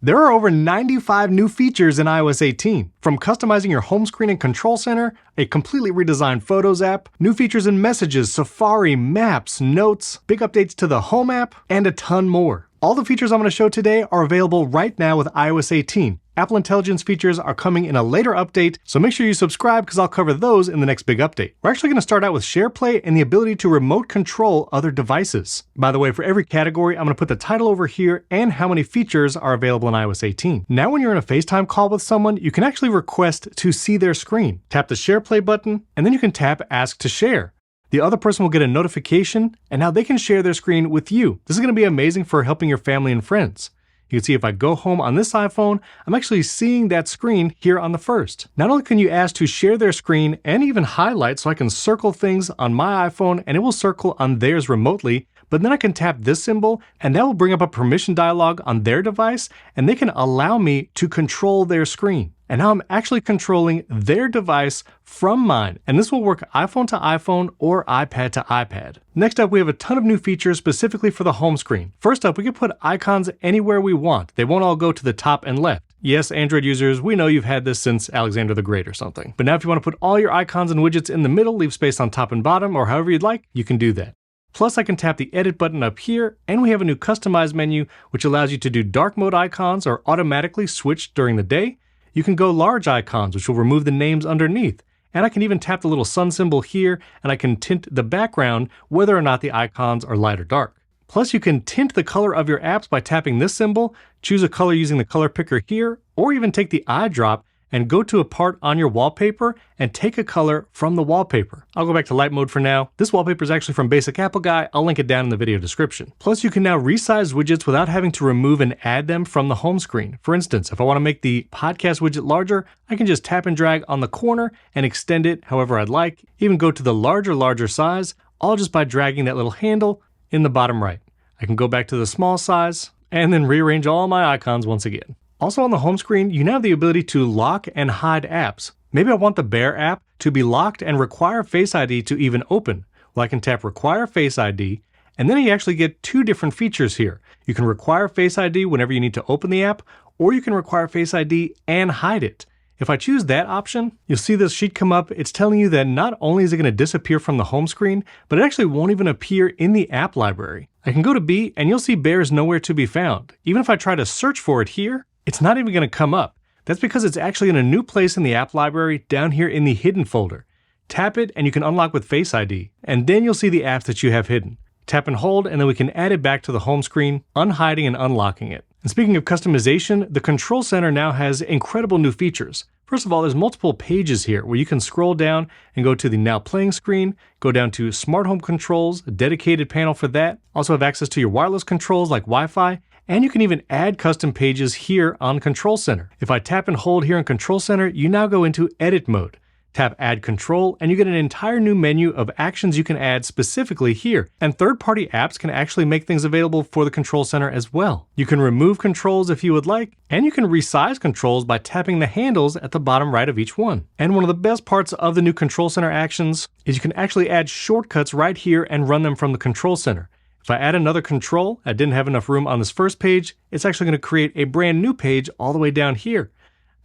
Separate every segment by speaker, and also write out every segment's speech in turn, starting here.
Speaker 1: There are over 95 new features in iOS 18, from customizing your home screen and control center, a completely redesigned Photos app, new features in Messages, Safari, Maps, Notes, big updates to the Home app, and a ton more. All the features I'm going to show today are available right now with iOS 18. Apple Intelligence features are coming in a later update, so make sure you subscribe because I'll cover those in the next big update. We're actually going to start out with SharePlay and the ability to remote control other devices. By the way, for every category, I'm going to put the title over here and how many features are available in iOS 18. Now when you're in a FaceTime call with someone, you can actually request to see their screen. Tap the SharePlay button, and then you can tap Ask to Share. The other person will get a notification, and now they can share their screen with you. This is going to be amazing for helping your family and friends. You can see if I go home on this iPhone, I'm actually seeing that screen here on the first. Not only can you ask to share their screen and even highlight, so I can circle things on my iPhone and it will circle on theirs remotely, but then I can tap this symbol and that will bring up a permission dialog on their device and they can allow me to control their screen. And now I'm actually controlling their device from mine. And this will work iPhone to iPhone or iPad to iPad. Next up, we have a ton of new features specifically for the home screen. First up, we can put icons anywhere we want. They won't all go to the top and left. Yes, Android users, we know you've had this since Alexander the Great or something. But now if you want to put all your icons and widgets in the middle, leave space on top and bottom, or however you'd like, you can do that. Plus, I can tap the edit button up here, and we have a new customize menu, which allows you to do dark mode icons or automatically switch during the day. You can go large icons, which will remove the names underneath. And I can even tap the little sun symbol here, and I can tint the background whether or not the icons are light or dark. Plus, you can tint the color of your apps by tapping this symbol, choose a color using the color picker here, or even take the eyedrop and go to a part on your wallpaper and take a color from the wallpaper. I'll go back to light mode for now. This wallpaper is actually from Basic Apple Guy. I'll link it down in the video description. Plus, you can now resize widgets without having to remove and add them from the home screen. For instance, if I want to make the podcast widget larger, I can just tap and drag on the corner and extend it however I'd like. Even go to the larger size, all just by dragging that little handle in the bottom right. I can go back to the small size and then rearrange all my icons once again. Also on the home screen, you now have the ability to lock and hide apps. Maybe I want the Bear app to be locked and require Face ID to even open. Well, I can tap Require Face ID, and then you actually get two different features here. You can require Face ID whenever you need to open the app, or you can require Face ID and hide it. If I choose that option, you'll see this sheet come up. It's telling you that not only is it going to disappear from the home screen, but it actually won't even appear in the app library. I can go to B, and you'll see Bear is nowhere to be found. Even if I try to search for it here, it's not even going to come up. That's because it's actually in a new place in the app library down here in the hidden folder. Tap it and you can unlock with Face ID, and then you'll see the apps that you have hidden. Tap and hold, and then we can add it back to the home screen, unhiding and unlocking it. And speaking of customization, the Control Center now has incredible new features. First of all, there's multiple pages here where you can scroll down and go to the Now Playing screen, go down to Smart Home Controls, a dedicated panel for that. Also have access to your wireless controls like Wi-Fi, and you can even add custom pages here on Control Center. If I tap and hold here in Control Center, you now go into Edit mode. Tap Add Control, and you get an entire new menu of actions you can add specifically here. And third-party apps can actually make things available for the Control Center as well. You can remove controls if you would like, and you can resize controls by tapping the handles at the bottom right of each one. And one of the best parts of the new Control Center actions is you can actually add shortcuts right here and run them from the Control Center. If I add another control, I didn't have enough room on this first page, it's actually going to create a brand new page all the way down here.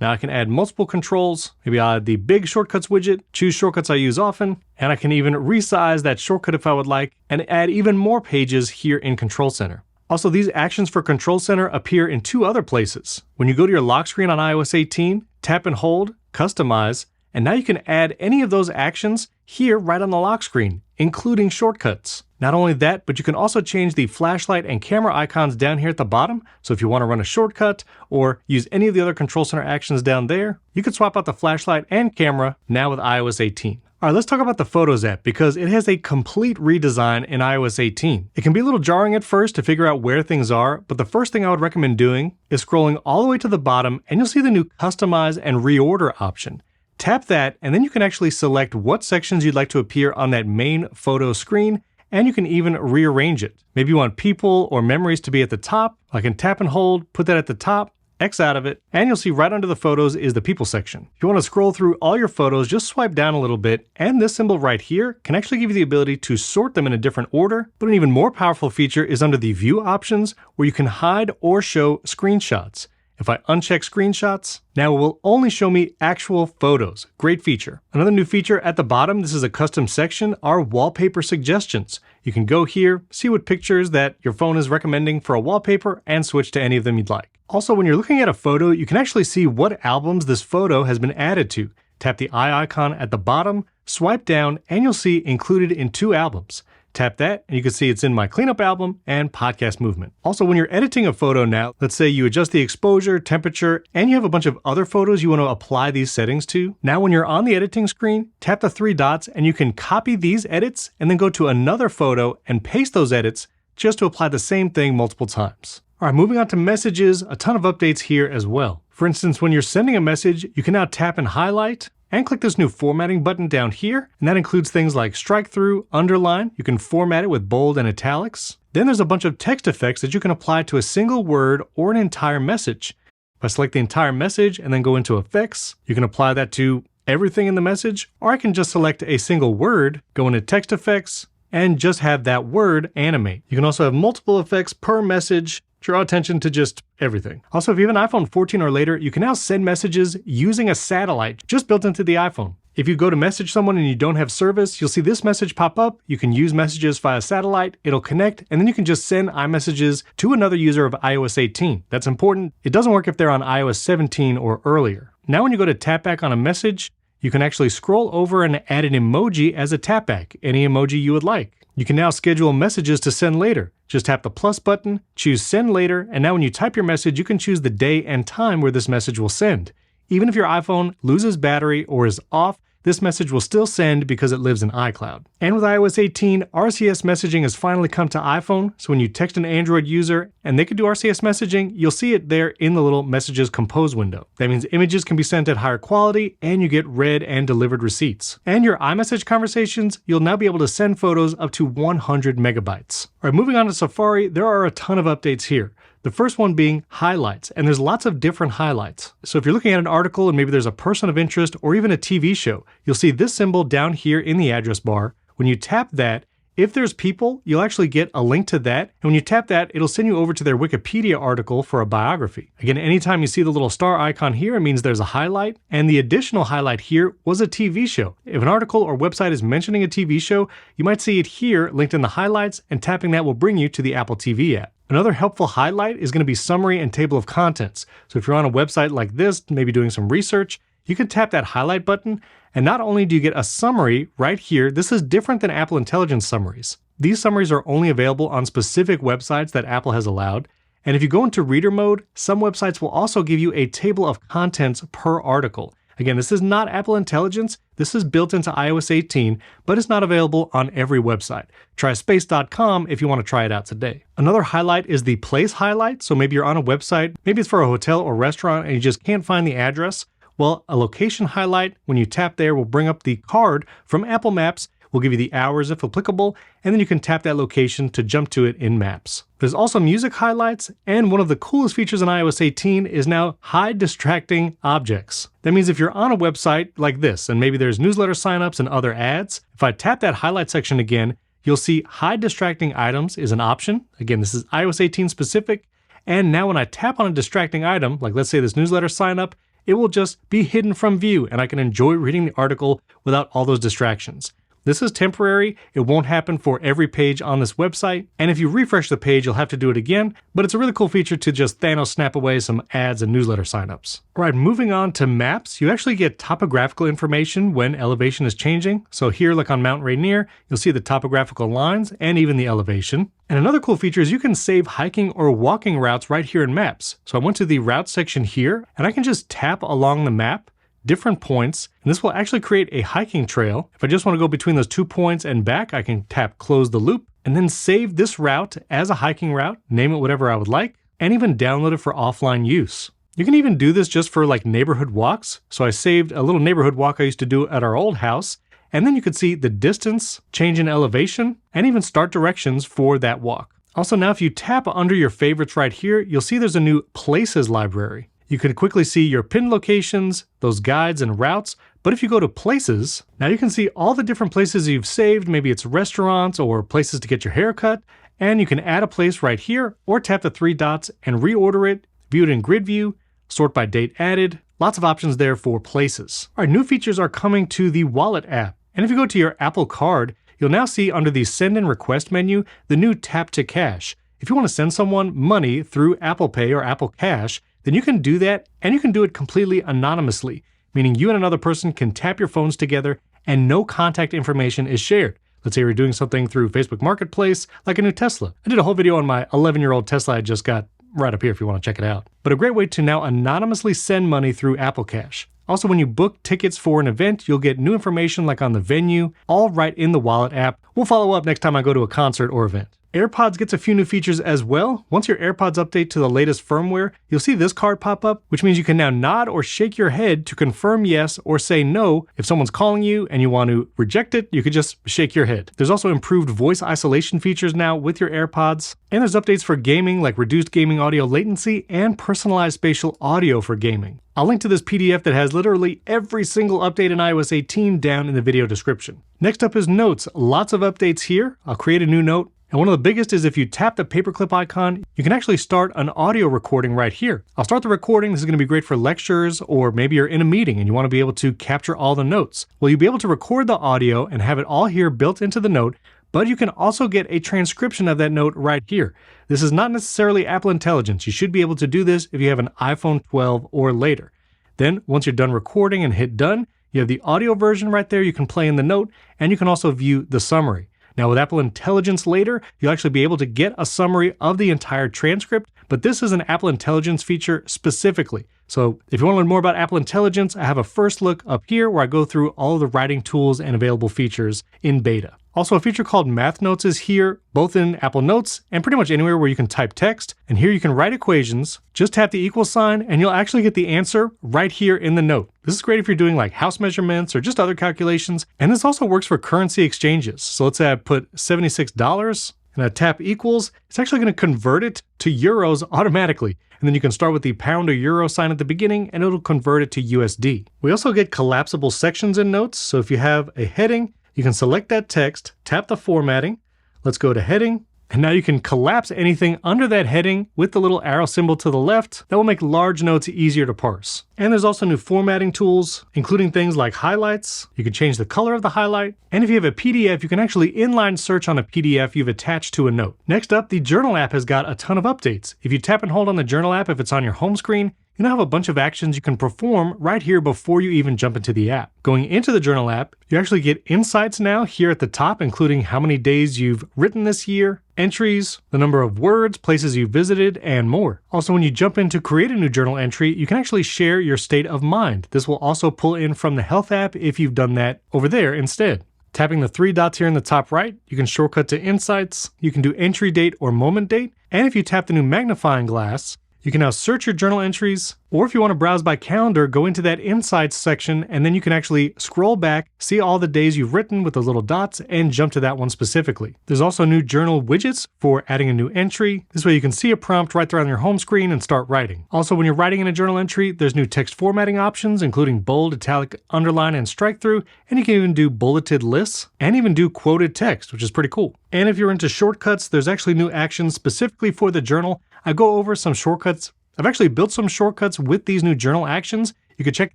Speaker 1: Now I can add multiple controls. Maybe I'll add the big shortcuts widget, choose shortcuts I use often, and I can even resize that shortcut if I would like, and add even more pages here in Control Center. Also, these actions for Control Center appear in two other places. When you go to your lock screen on iOS 18, tap and hold, customize, and now you can add any of those actions here right on the lock screen, including shortcuts. Not only that, but you can also change the flashlight and camera icons down here at the bottom. So if you want to run a shortcut or use any of the other Control Center actions down there, you can swap out the flashlight and camera now with iOS 18. All right, let's talk about the Photos app because it has a complete redesign in iOS 18. It can be a little jarring at first to figure out where things are, but the first thing I would recommend doing is scrolling all the way to the bottom and you'll see the new Customize and Reorder option. Tap that, and then you can actually select what sections you'd like to appear on that main photo screen, and you can even rearrange it. Maybe you want people or memories to be at the top. I can tap and hold, put that at the top, X out of it, and you'll see right under the photos is the people section. If you want to scroll through all your photos, just swipe down a little bit, and this symbol right here can actually give you the ability to sort them in a different order. But an even more powerful feature is under the view options, where you can hide or show screenshots. If I uncheck screenshots, now it will only show me actual photos. Great feature. Another new feature at the bottom, this is a custom section, are wallpaper suggestions. You can go here, see what pictures that your phone is recommending for a wallpaper, and switch to any of them you'd like. Also, when you're looking at a photo, you can actually see what albums this photo has been added to. Tap the eye icon at the bottom, swipe down, and you'll see included in 2 albums. Tap that, and you can see it's in my cleanup album and podcast movement. Also, when you're editing a photo now, let's say you adjust the exposure, temperature, and you have a bunch of other photos you want to apply these settings to. Now, when you're on the editing screen, tap the 3 dots, and you can copy these edits, and then go to another photo and paste those edits just to apply the same thing multiple times. All right, moving on to messages, a ton of updates here as well. For instance, when you're sending a message, you can now tap and highlight, and click this new formatting button down here, and that includes things like strike through, underline. You can format it with bold and italics. Then there's a bunch of text effects that you can apply to a single word or an entire message. If I select the entire message and then go into effects, you can apply that to everything in the message, or I can just select a single word, go into text effects, and just have that word animate. You can also have multiple effects per message, draw attention to just everything. Also, if you have an iPhone 14 or later, you can now send messages using a satellite just built into the iPhone. If you go to message someone and you don't have service, you'll see this message pop up. You can use messages via satellite, it'll connect, and then you can just send iMessages to another user of iOS 18. That's important. It doesn't work if they're on iOS 17 or earlier. Now when you go to tap back on a message, you can actually scroll over and add an emoji as a tap back, any emoji you would like. You can now schedule messages to send later. Just tap the plus button, choose send later, and now when you type your message, you can choose the day and time where this message will send. Even if your iPhone loses battery or is off, this message will still send because it lives in iCloud. And with iOS 18, RCS messaging has finally come to iPhone, so when you text an Android user and they can do RCS messaging, you'll see it there in the little Messages Compose window. That means images can be sent at higher quality and you get read and delivered receipts. And your iMessage conversations, you'll now be able to send photos up to 100 megabytes. All right, moving on to Safari, there are a ton of updates here. The first one being highlights, and there's lots of different highlights. So if you're looking at an article and maybe there's a person of interest or even a TV show, you'll see this symbol down here in the address bar. When you tap that, if there's people, you'll actually get a link to that. And when you tap that, it'll send you over to their Wikipedia article for a biography. Again, anytime you see the little star icon here, it means there's a highlight. And the additional highlight here was a TV show. If an article or website is mentioning a TV show, you might see it here linked in the highlights, and tapping that will bring you to the Apple TV app. Another helpful highlight is going to be summary and table of contents. So if you're on a website like this, maybe doing some research, you can tap that highlight button, and not only do you get a summary right here, this is different than Apple Intelligence summaries. These summaries are only available on specific websites that Apple has allowed. And if you go into reader mode, some websites will also give you a table of contents per article. Again, this is not Apple Intelligence. This is built into iOS 18, but it's not available on every website. Try space.com if you want to try it out today. Another highlight is the place highlight. So maybe you're on a website, maybe it's for a hotel or restaurant, and you just can't find the address. Well, a location highlight, when you tap there, will bring up the card from Apple Maps. We'll give you the hours if applicable, and then you can tap that location to jump to it in Maps. There's also music highlights, and one of the coolest features in iOS 18 is now hide distracting objects. That means if you're on a website like this, and maybe there's newsletter signups and other ads, if I tap that highlight section again, you'll see hide distracting items is an option. Again, this is iOS 18 specific, and now when I tap on a distracting item, like let's say this newsletter sign up, it will just be hidden from view, and I can enjoy reading the article without all those distractions. This is temporary. It won't happen for every page on this website. And if you refresh the page, you'll have to do it again. But it's a really cool feature to just Thanos snap away some ads and newsletter signups. All right, moving on to maps, you actually get topographical information when elevation is changing. So here, like on Mount Rainier, you'll see the topographical lines and even the elevation. And another cool feature is you can save hiking or walking routes right here in Maps. So I went to the route section here, and I can just tap along the map, different points, and this will actually create a hiking trail. If I just want to go between those 2 points and back, I can tap close the loop and then save this route as a hiking route, name it whatever I would like, and even download it for offline use. You can even do this just for like neighborhood walks. So I saved a little neighborhood walk I used to do at our old house, and then you could see the distance, change in elevation, and even start directions for that walk. Also now if you tap under your favorites right here, you'll see there's a new Places library. You can quickly see your pinned locations, those guides and routes, but if you go to Places, now you can see all the different places you've saved, maybe it's restaurants or places to get your hair cut, and you can add a place right here or tap the 3 dots and reorder it, view it in grid view, sort by date added, lots of options there for places. All right, new features are coming to the Wallet app. And if you go to your Apple Card, you'll now see under the Send and Request menu, the new Tap to Cash. If you want to send someone money through Apple Pay or Apple Cash, then you can do that, and you can do it completely anonymously, meaning you and another person can tap your phones together and no contact information is shared. Let's say you're doing something through Facebook Marketplace, like a new Tesla. I did a whole video on my 11-year-old Tesla I just got right up here if you want to check it out. But a great way to now anonymously send money through Apple Cash. Also, when you book tickets for an event, you'll get new information like on the venue, all right in the Wallet app. We'll follow up next time I go to a concert or event. AirPods gets a few new features as well. Once your AirPods update to the latest firmware, you'll see this card pop up, which means you can now nod or shake your head to confirm yes or say no. If someone's calling you and you want to reject it, you could just shake your head. There's also improved voice isolation features now with your AirPods. And there's updates for gaming like reduced gaming audio latency and personalized spatial audio for gaming. I'll link to this PDF that has literally every single update in iOS 18 down in the video description. Next up is notes. Lots of updates here. I'll create a new note. And one of the biggest is if you tap the paperclip icon, you can actually start an audio recording right here. I'll start the recording. This is going to be great for lectures, or maybe you're in a meeting and you want to be able to capture all the notes. Well, you'll be able to record the audio and have it all here built into the note, but you can also get a transcription of that note right here. This is not necessarily Apple Intelligence. You should be able to do this if you have an iPhone 12 or later. Then, once you're done recording and hit done, you have the audio version right there you can play in the note, and you can also view the summary. Now with Apple Intelligence later, you'll actually be able to get a summary of the entire transcript, but this is an Apple Intelligence feature specifically. So if you want to learn more about Apple Intelligence, I have a first look up here where I go through all of the writing tools and available features in beta. Also, a feature called Math Notes is here, both in Apple Notes and pretty much anywhere where you can type text. And here you can write equations, just tap the equal sign, and you'll actually get the answer right here in the note. This is great if you're doing like house measurements or just other calculations. And this also works for currency exchanges. So let's say I put $76 and I tap equals, it's actually going to convert it to euros automatically. And then you can start with the pound or euro sign at the beginning and it'll convert it to USD. We also get collapsible sections in notes. So if you have a heading, you can select that text, tap the formatting. Let's go to heading. And now you can collapse anything under that heading with the little arrow symbol to the left. That will make large notes easier to parse. And there's also new formatting tools, including things like highlights. You can change the color of the highlight. And if you have a PDF, you can actually inline search on a PDF you've attached to a note. Next up, the Journal app has got a ton of updates. If you tap and hold on the Journal app, if it's on your home screen, you now have a bunch of actions you can perform right here before you even jump into the app. Going into the Journal app, you actually get insights now here at the top, including how many days you've written this year, entries, the number of words, places you visited, and more. Also, when you jump in to create a new journal entry, you can actually share your state of mind. This will also pull in from the Health app if you've done that over there instead. Tapping the three dots here in the top right, you can shortcut to Insights, you can do entry date or moment date, and if you tap the new magnifying glass, you can now search your journal entries, or if you want to browse by calendar, go into that Insights section, and then you can actually scroll back, see all the days you've written with the little dots, and jump to that one specifically. There's also new journal widgets for adding a new entry. This way you can see a prompt right there on your home screen and start writing. Also, when you're writing in a journal entry, there's new text formatting options, including bold, italic, underline, and strike through, and you can even do bulleted lists, and even do quoted text, which is pretty cool. And if you're into shortcuts, there's actually new actions specifically for the journal. I go over some shortcuts. I've actually built some shortcuts with these new journal actions. You can check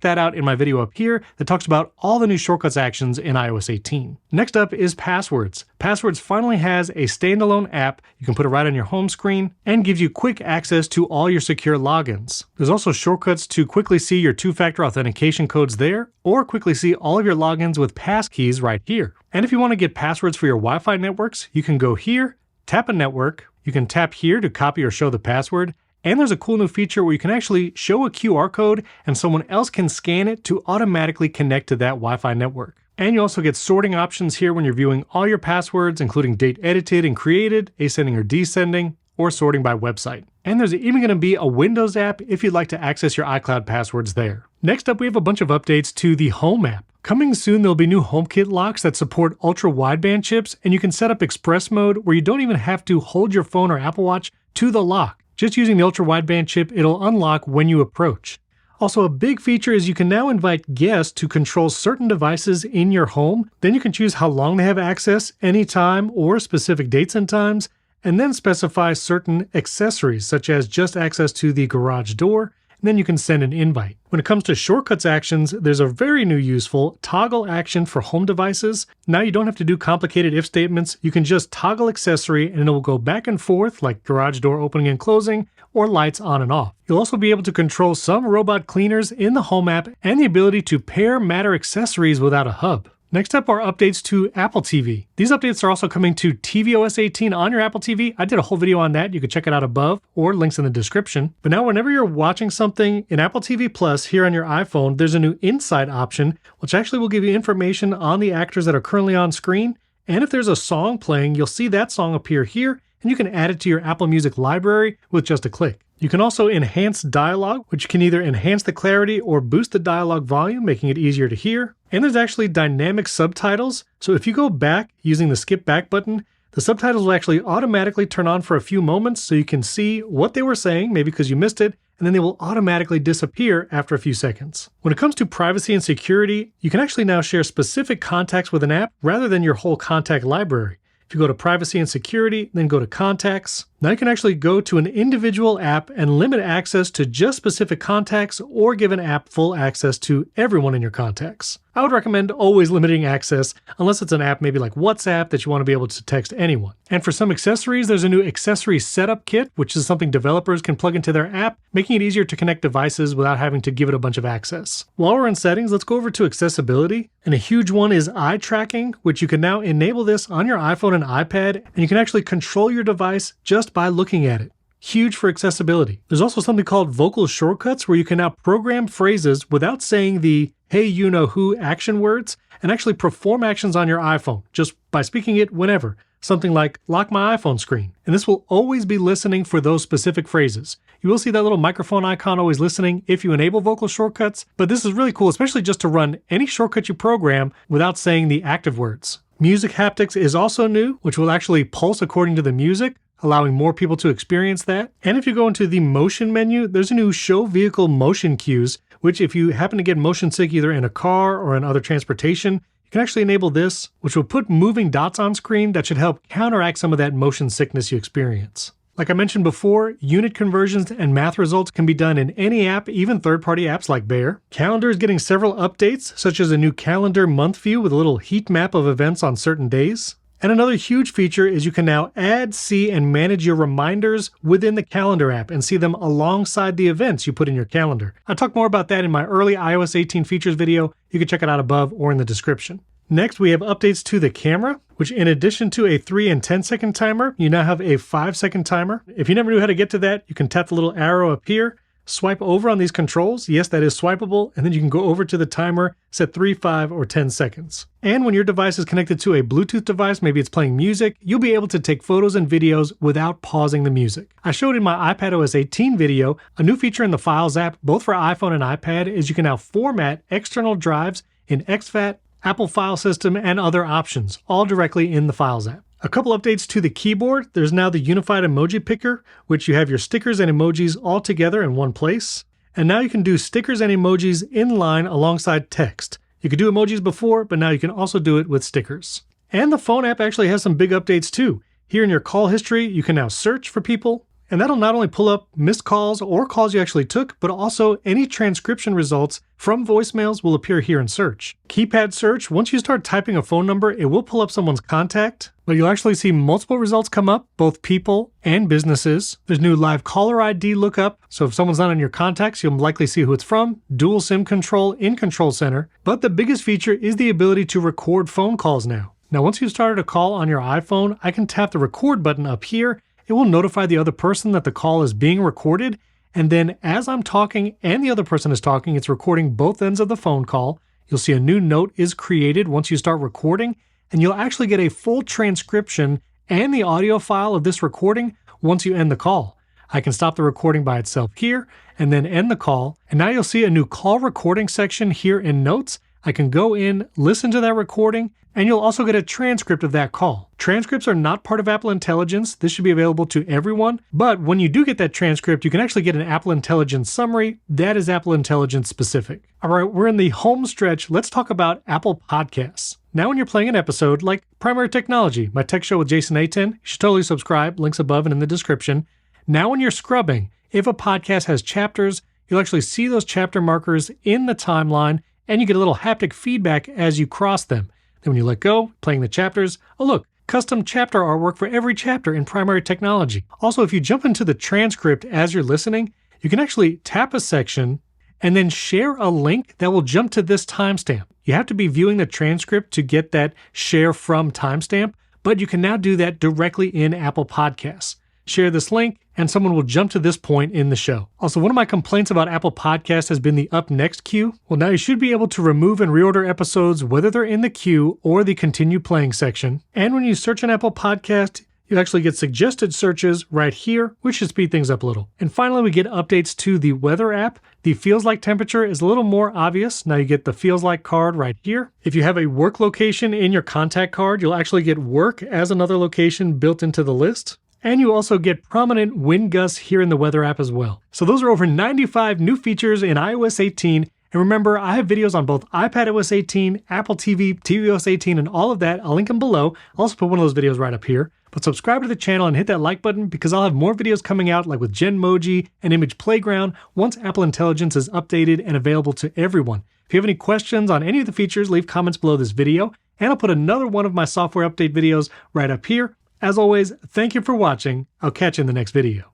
Speaker 1: that out in my video up here that talks about all the new shortcuts actions in iOS 18. Next up is Passwords. Passwords finally has a standalone app. You can put it right on your home screen and gives you quick access to all your secure logins. There's also shortcuts to quickly see your two-factor authentication codes there, or quickly see all of your logins with passkeys right here. And if you want to get passwords for your Wi-Fi networks, you can go here, tap a network, you can tap here to copy or show the password, and there's a cool new feature where you can actually show a QR code and someone else can scan it to automatically connect to that Wi-Fi network. And you also get sorting options here when you're viewing all your passwords, including date edited and created, ascending or descending, or sorting by website. And there's even going to be a Windows app if you'd like to access your iCloud passwords there. Next up, we have a bunch of updates to the Home app. Coming soon, there'll be new HomeKit locks that support ultra-wideband chips, and you can set up express mode where you don't even have to hold your phone or Apple Watch to the lock. Just using the ultra-wideband chip, it'll unlock when you approach. Also, a big feature is you can now invite guests to control certain devices in your home. Then you can choose how long they have access, anytime, or specific dates and times, and then specify certain accessories, such as just access to the garage door, and then you can send an invite. When it comes to shortcuts actions, there's a very new useful toggle action for home devices. Now you don't have to do complicated if statements. You can just toggle accessory and it will go back and forth like garage door opening and closing or lights on and off. You'll also be able to control some robot cleaners in the Home app and the ability to pair Matter accessories without a hub. Next up are updates to Apple TV. These updates are also coming to tvOS 18 on your Apple TV. I did a whole video on that. You can check it out above or links in the description. But now whenever you're watching something in Apple TV Plus here on your iPhone, there's a new Insight option, which actually will give you information on the actors that are currently on screen. And if there's a song playing, you'll see that song appear here, and you can add it to your Apple Music library with just a click. You can also enhance dialogue, which can either enhance the clarity or boost the dialogue volume, making it easier to hear. And there's actually dynamic subtitles. So if you go back using the skip back button, the subtitles will actually automatically turn on for a few moments so you can see what they were saying, maybe because you missed it, and then they will automatically disappear after a few seconds. When it comes to privacy and security, you can actually now share specific contacts with an app rather than your whole contact library. If you go to Privacy and Security, then go to Contacts. Now you can actually go to an individual app and limit access to just specific contacts or give an app full access to everyone in your contacts. I would recommend always limiting access unless it's an app maybe like WhatsApp that you want to be able to text anyone. And for some accessories, there's a new accessory setup kit, which is something developers can plug into their app, making it easier to connect devices without having to give it a bunch of access. While we're in settings, let's go over to accessibility. And a huge one is eye tracking, which you can now enable this on your iPhone and iPad, and you can actually control your device just by looking at it. Huge for accessibility. There's also something called vocal shortcuts where you can now program phrases without saying the "hey you know who" action words and actually perform actions on your iPhone just by speaking it whenever. Something like lock my iPhone screen. And this will always be listening for those specific phrases. You will see that little microphone icon always listening if you enable vocal shortcuts, but this is really cool, especially just to run any shortcut you program without saying the active words. Music haptics is also new, which will actually pulse according to the music, allowing more people to experience that. And if you go into the motion menu, there's a new show vehicle motion cues, which if you happen to get motion sick either in a car or in other transportation, you can actually enable this, which will put moving dots on screen that should help counteract some of that motion sickness you experience. Like I mentioned before, unit conversions and math results can be done in any app, even third-party apps like Bear. Calendar is getting several updates, such as a new calendar month view with a little heat map of events on certain days. And another huge feature is you can now add, see, and manage your reminders within the calendar app and see them alongside the events you put in your calendar. I talked more about that in my early iOS 18 features video. You can check it out above or in the description. Next, we have updates to the camera, which in addition to a 3 and 10 second timer, you now have a 5-second timer. If you never knew how to get to that, you can tap the little arrow up here, swipe over on these controls. Yes, that is swipeable. And then you can go over to the timer, set 3, 5, or 10 seconds. And when your device is connected to a Bluetooth device, maybe it's playing music, you'll be able to take photos and videos without pausing the music. I showed in my iPadOS 18 video, a new feature in the Files app, both for iPhone and iPad, is you can now format external drives in exFAT, Apple File System, and other options, all directly in the Files app. A couple updates to the keyboard. There's now the unified emoji picker, which you have your stickers and emojis all together in one place. And now you can do stickers and emojis in line alongside text. You could do emojis before, but now you can also do it with stickers. And the phone app actually has some big updates too. Here in your call history, you can now search for people, and that'll not only pull up missed calls or calls you actually took, but also any transcription results from voicemails will appear here in search. Keypad search, once you start typing a phone number, it will pull up someone's contact, but you'll actually see multiple results come up, both people and businesses. There's new live caller ID lookup, so if someone's not in your contacts, you'll likely see who it's from. Dual SIM control in Control Center, but the biggest feature is the ability to record phone calls now. Now, once you've started a call on your iPhone, I can tap the record button up here. It will notify the other person that the call is being recorded, and then as I'm talking and the other person is talking, it's recording both ends of the phone call. You'll see a new note is created once you start recording, and you'll actually get a full transcription and the audio file of this recording once you end the call. I can stop the recording by itself here and then end the call, and now you'll see a new call recording section here in Notes. I can go in, listen to that recording, and you'll also get a transcript of that call. Transcripts are not part of Apple Intelligence. This should be available to everyone. But when you do get that transcript, you can actually get an Apple Intelligence summary. That is Apple Intelligence specific. All right, we're in the home stretch. Let's talk about Apple Podcasts. Now when you're playing an episode like Primary Technology, my tech show with Jason Aten, you should totally subscribe. Links above and in the description. Now when you're scrubbing, if a podcast has chapters, you'll actually see those chapter markers in the timeline, and you get a little haptic feedback as you cross them. Then when you let go, playing the chapters, oh look, custom chapter artwork for every chapter in Primary Technology. Also, if you jump into the transcript as you're listening, you can actually tap a section and then share a link that will jump to this timestamp. You have to be viewing the transcript to get that share from timestamp, but you can now do that directly in Apple Podcasts. Share this link, and someone will jump to this point in the show. Also, one of my complaints about Apple Podcasts has been the up next queue. Well, now you should be able to remove and reorder episodes, whether they're in the queue or the continue playing section. And when you search an Apple Podcast, you actually get suggested searches right here, which should speed things up a little. And finally, we get updates to the weather app. The feels like temperature is a little more obvious. Now you get the feels like card right here. If you have a work location in your contact card, you'll actually get work as another location built into the list. And you also get prominent wind gusts here in the weather app as well. So those are over 95 new features in iOS 18. And remember, I have videos on both iPadOS 18, Apple TV, tvOS 18, and all of that. I'll link them below. I'll also put one of those videos right up here. But subscribe to the channel and hit that like button because I'll have more videos coming out like with Genmoji and Image Playground once Apple Intelligence is updated and available to everyone. If you have any questions on any of the features, leave comments below this video. And I'll put another one of my software update videos right up here. As always, thank you for watching. I'll catch you in the next video.